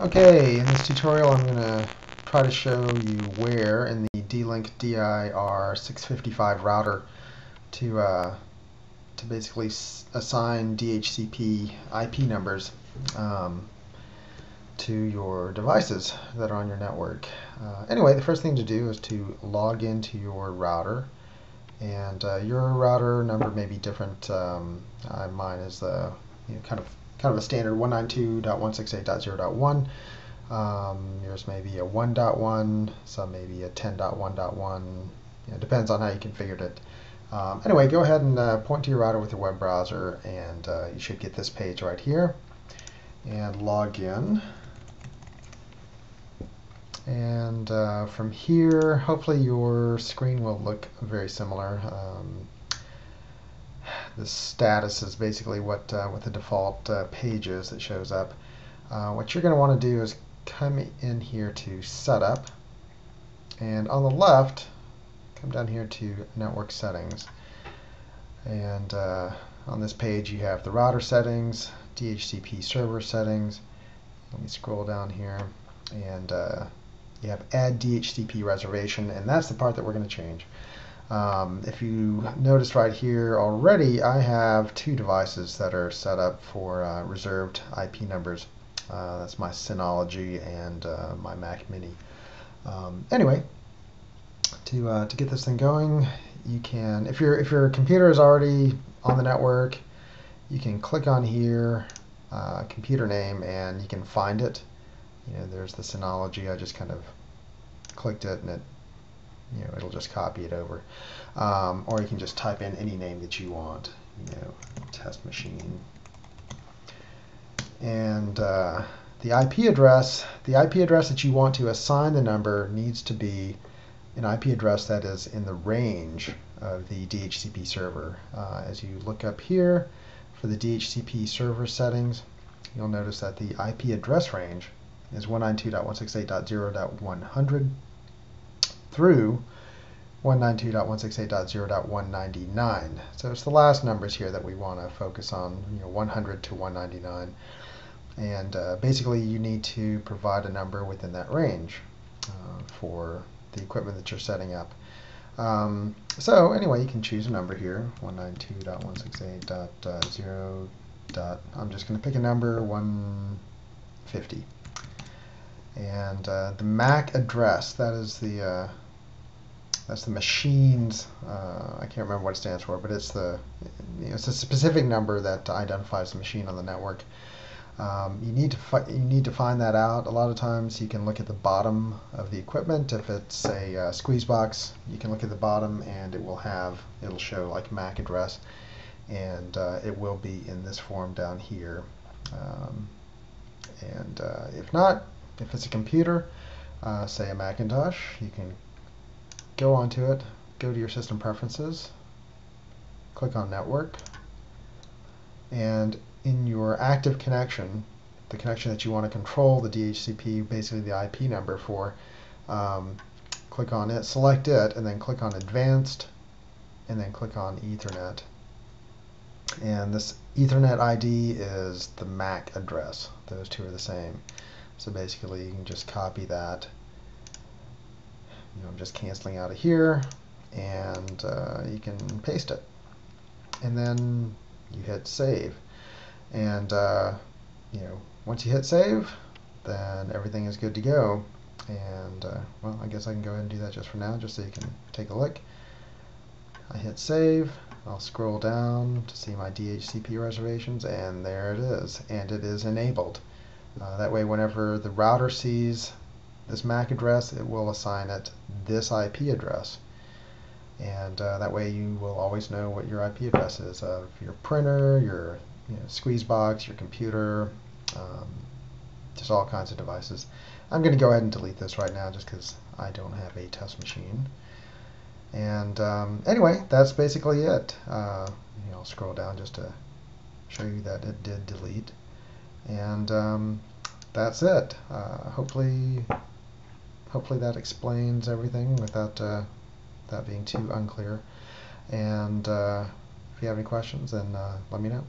Okay, in this tutorial I'm going to try to show you where in the Dlink DIR-655 router to basically assign DHCP IP numbers to your devices that are on your network. Anyway, the first thing to do is to log into your router, and your router number may be different. Mine is kind of a standard 192.168.0.1. Yours may be a 1.1, some may be a 10.1.1. It depends on how you configured it. Anyway, go ahead and point to your router with your web browser, and you should get this page right here. And log in. And from here, hopefully your screen will look very similar. The status is basically what the default page is that shows up. What you're going to want to do is come in here to Setup, and on the left, come down here to Network Settings. And on this page, you have the router settings, DHCP server settings. Let me scroll down here, and you have Add DHCP Reservation, and that's the part that we're going to change. If you notice right here already, I have two devices that are set up for reserved IP numbers. That's my Synology and my Mac Mini. Anyway, to get this thing going, you can, if your computer is already on the network, you can click on here, computer name, and you can find it. There's the Synology. I just kind of clicked it, and it'll just copy it over. Or you can just type in any name that you want. Test machine. And the IP address that you want to assign the number needs to be an IP address that is in the range of the DHCP server. As you look up here for the DHCP server settings, you'll notice that the IP address range is 192.168.0.100 through 192.168.0.199. So it's the last numbers here that we want to focus on, 100 to 199. And basically you need to provide a number within that range for the equipment that you're setting up. So anyway, you can choose a number here, 192.168.0. I'm just going to pick a number, 150. And the MAC address, that's the machine's, I can't remember what it stands for, but it's it's a specific number that identifies the machine on the network. You need to find that out. A lot of times you can look at the bottom of the equipment. If it's a squeeze box, you can look at the bottom, and it'll show like MAC address, and it will be in this form down here. If not, if it's a computer, say a Macintosh, you can go onto it, go to your system preferences, click on network, and in your active connection, the connection that you want to control the DHCP, basically the IP number for, click on it, select it, and then click on Advanced, and then click on Ethernet. And this Ethernet ID is the MAC address. Those two are the same. So basically you can just copy that. I'm just canceling out of here, and you can paste it. And then you hit save. And once you hit save, then everything is good to go. And well, I guess I can go ahead and do that just for now, just so you can take a look. I hit save. I'll scroll down to see my DHCP reservations, and there it is, and it is enabled. That way, whenever the router sees this MAC address, it will assign it this IP address. And that way you will always know what your IP address is of your printer, your squeeze box, your computer, just all kinds of devices. I'm going to go ahead and delete this right now just because I don't have a test machine. And anyway, that's basically it. I'll scroll down just to show you that it did delete. And that's it. Hopefully that explains everything without that being too unclear. And if you have any questions, then let me know.